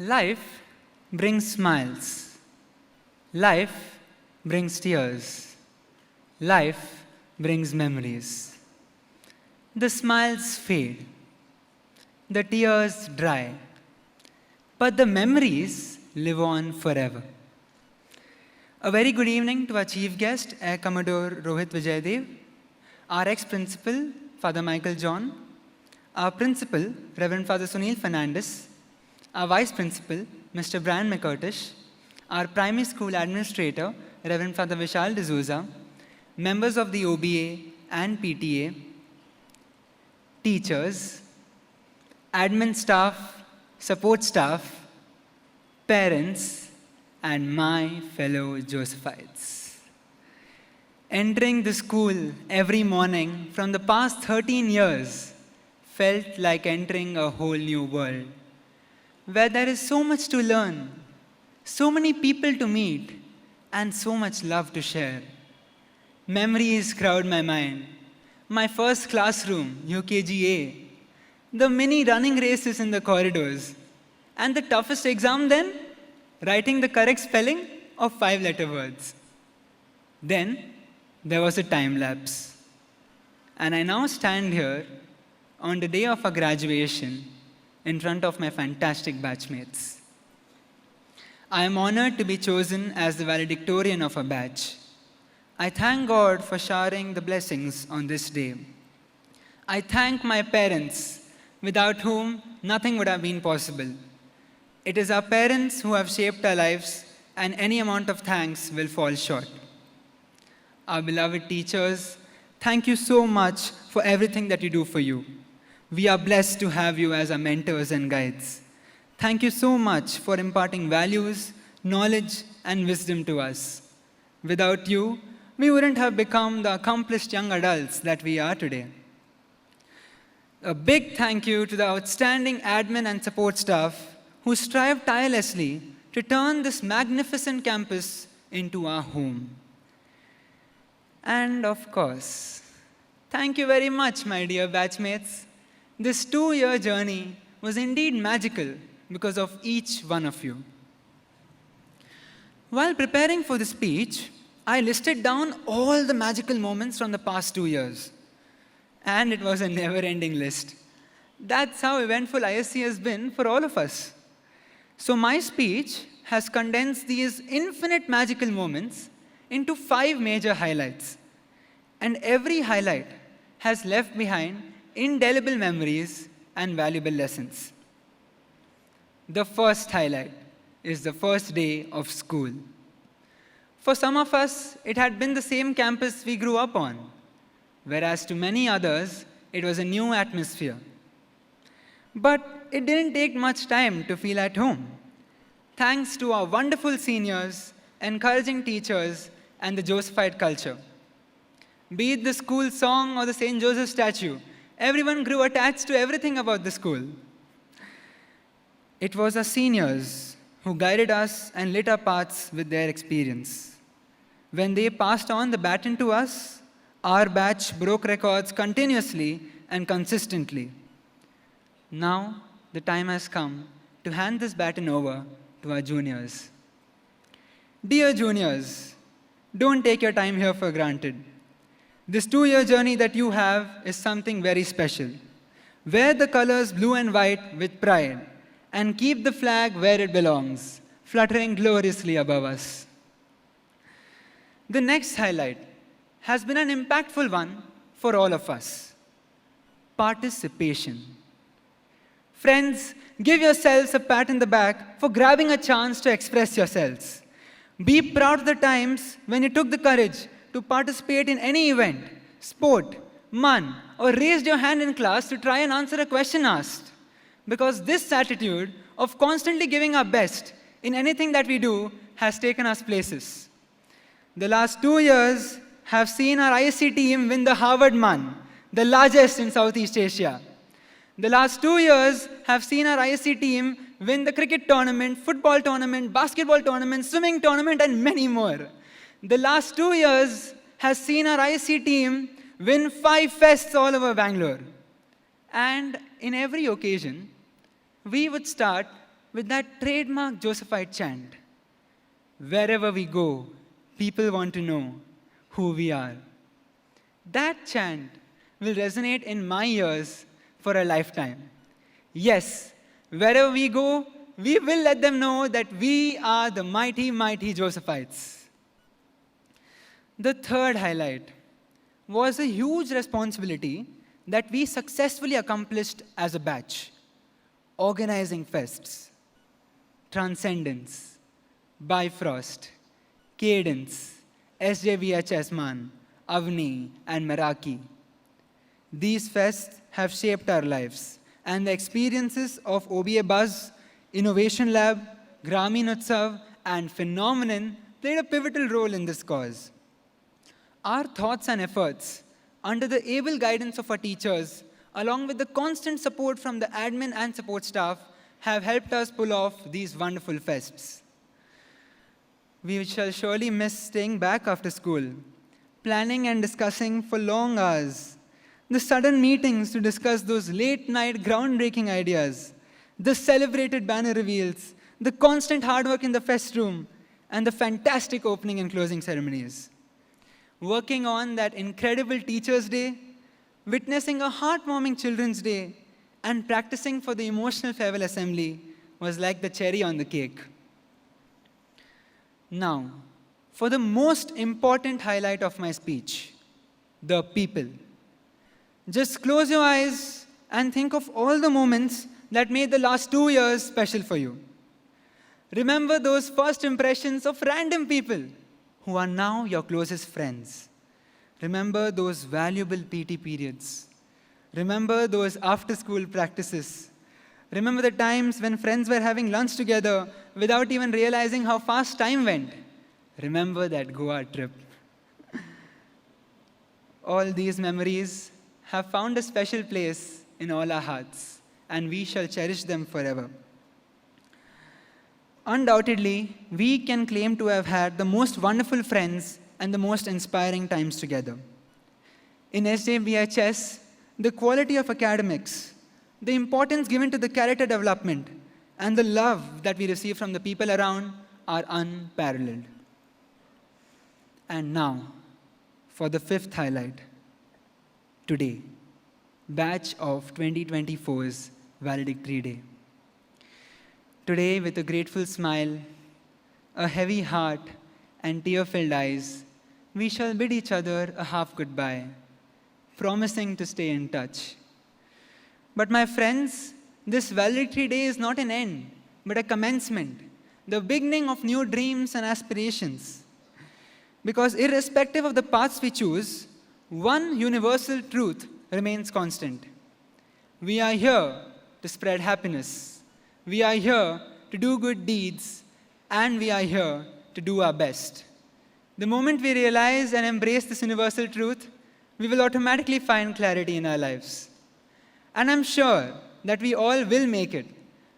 Life brings smiles. Life brings tears. Life brings memories. The smiles fade. The tears dry. But the memories live on forever. A very good evening to our chief guest, Air Commodore Rohit Vijaydev, our ex-principal, Father Michael John, our principal, Reverend Father Sunil Fernandez, our vice principal, Mr. Brian McCurtish, our primary school administrator, Reverend Father Vishal D'Souza, members of the OBA and PTA, teachers, admin staff, support staff, parents, and my fellow Josephites. Entering the school every morning from the past 13 years felt like entering a whole new world, where there is so much to learn, so many people to meet, and so much love to share. Memories crowd my mind. My first classroom, UKGA, the mini running races in the corridors, and the toughest exam then, writing the correct spelling of 5-letter words. Then, there was a time lapse. And I now stand here on the day of our graduation in front of my fantastic batchmates. I am honored to be chosen as the valedictorian of our batch. I thank God for showering the blessings on this day. I thank my parents, without whom nothing would have been possible. It is our parents who have shaped our lives, and any amount of thanks will fall short. Our beloved teachers, thank you so much for everything that you do for you. We are blessed to have you as our mentors and guides. Thank you so much for imparting values, knowledge, and wisdom to us. Without you, we wouldn't have become the accomplished young adults that we are today. A big thank you to the outstanding admin and support staff who strive tirelessly to turn this magnificent campus into our home. And of course, thank you very much, my dear batchmates. This 2-year journey was indeed magical because of each one of you. While preparing for the speech, I listed down all the magical moments from the past 2 years. And it was a never-ending list. That's how eventful ISC has been for all of us. So my speech has condensed these infinite magical moments into 5 major highlights. And every highlight has left behind indelible memories and valuable lessons. The first highlight is the first day of school. For some of us, it had been the same campus we grew up on, whereas to many others, it was a new atmosphere. But it didn't take much time to feel at home, thanks to our wonderful seniors, encouraging teachers, and the Josephite culture. Be it the school song or the St. Joseph statue, everyone grew attached to everything about the school. It was our seniors who guided us and lit our paths with their experience. When they passed on the baton to us, our batch broke records continuously and consistently. Now, the time has come to hand this baton over to our juniors. Dear juniors, don't take your time here for granted. This 2-year journey that you have is something very special. Wear the colors blue and white with pride and keep the flag where it belongs, fluttering gloriously above us. The next highlight has been an impactful one for all of us. Participation. Friends, give yourselves a pat in the back for grabbing a chance to express yourselves. Be proud of the times when you took the courage to participate in any event, sport, MUN, or raised your hand in class to try and answer a question asked. Because this attitude of constantly giving our best in anything that we do has taken us places. The last 2 years have seen our ISC team win the Harvard MUN, the largest in Southeast Asia. The last 2 years have seen our ISC team win the cricket tournament, football tournament, basketball tournament, swimming tournament, and many more. The last 2 years has seen our ISC team win 5 fests all over Bangalore. And in every occasion, we would start with that trademark Josephite chant. Wherever we go, people want to know who we are. That chant will resonate in my ears for a lifetime. Yes, wherever we go, we will let them know that we are the mighty, mighty Josephites. The third highlight was a huge responsibility that we successfully accomplished as a batch. Organizing fests, Transcendence, Bifrost, Cadence, SJVHS Man, Avni, and Meraki. These fests have shaped our lives, and the experiences of OBA Buzz, Innovation Lab, Gramin Utsav, and Phenomenon played a pivotal role in this cause. Our thoughts and efforts, under the able guidance of our teachers, along with the constant support from the admin and support staff, have helped us pull off these wonderful fests. We shall surely miss staying back after school, planning and discussing for long hours, the sudden meetings to discuss those late-night groundbreaking ideas, the celebrated banner reveals, the constant hard work in the fest room, and the fantastic opening and closing ceremonies. Working on that incredible Teachers' Day, witnessing a heartwarming Children's Day, and practicing for the emotional farewell assembly was like the cherry on the cake. Now, for the most important highlight of my speech, the people. Just close your eyes and think of all the moments that made the last 2 years special for you. Remember those first impressions of random people who are now your closest friends. Remember those valuable PT periods. Remember those after-school practices. Remember the times when friends were having lunch together without even realizing how fast time went. Remember that Goa trip. All these memories have found a special place in all our hearts, and we shall cherish them forever. Undoubtedly, we can claim to have had the most wonderful friends and the most inspiring times together. In SJBHS, the quality of academics, the importance given to the character development, and the love that we receive from the people around are unparalleled. And now, for the fifth highlight. Today, batch of 2024's Valedictory Day. Today, with a grateful smile, a heavy heart, and tear-filled eyes, we shall bid each other a half goodbye, promising to stay in touch. But my friends, this Valedictory Day is not an end, but a commencement, the beginning of new dreams and aspirations. Because irrespective of the paths we choose, one universal truth remains constant. We are here to spread happiness. We are here to do good deeds, and we are here to do our best. The moment we realize and embrace this universal truth, we will automatically find clarity in our lives. And I'm sure that we all will make it,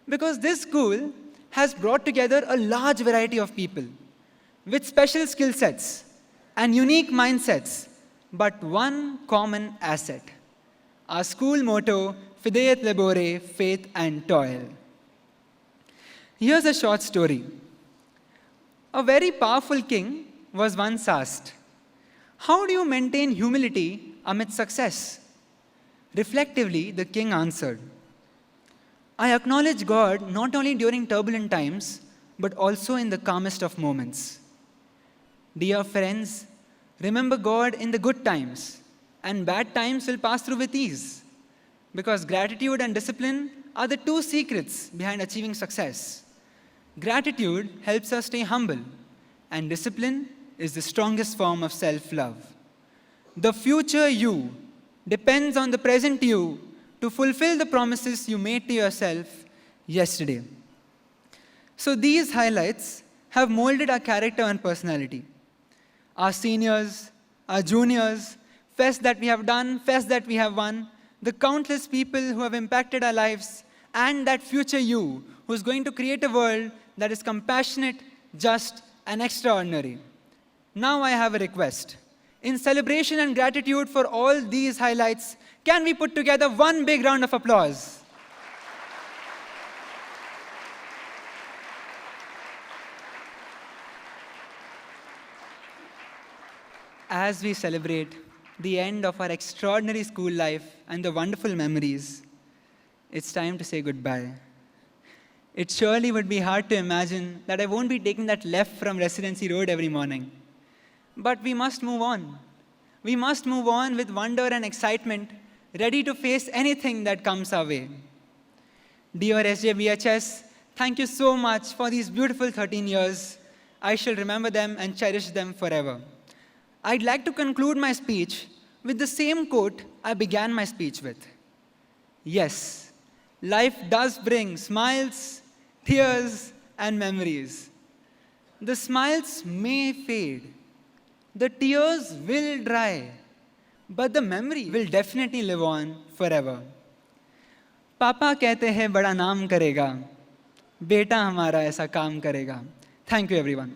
because this school has brought together a large variety of people with special skill sets and unique mindsets, but one common asset: our school motto, Fideat Labore, faith and toil. Here's a short story. A very powerful king was once asked, "How do you maintain humility amid success?" Reflectively, the king answered, "I acknowledge God not only during turbulent times, but also in the calmest of moments." Dear friends, remember God in the good times, and bad times will pass through with ease, because gratitude and discipline are the two secrets behind achieving success. Gratitude helps us stay humble, and discipline is the strongest form of self-love. The future you depends on the present you to fulfill the promises you made to yourself yesterday. So these highlights have molded our character and personality. Our seniors, our juniors, fests that we have done, fests that we have won, the countless people who have impacted our lives, and that future you who is going to create a world that is compassionate, just, and extraordinary. Now I have a request. In celebration and gratitude for all these highlights, can we put together one big round of applause? as we celebrate the end of our extraordinary school life and the wonderful memories, it's time to say goodbye. It surely would be hard to imagine that I won't be taking that left from Residency Road every morning. But we must move on. We must move on with wonder and excitement, ready to face anything that comes our way. Dear SJVHS, thank you so much for these beautiful 13 years. I shall remember them and cherish them forever. I'd like to conclude my speech with the same quote I began my speech with. Yes, life does bring smiles, tears, and memories. The smiles may fade, the tears will dry, but the memory will definitely live on forever. पापा कहते हैं बड़ा नाम करेगा, बेटा हमारा ऐसा काम करेगा. Thank you everyone.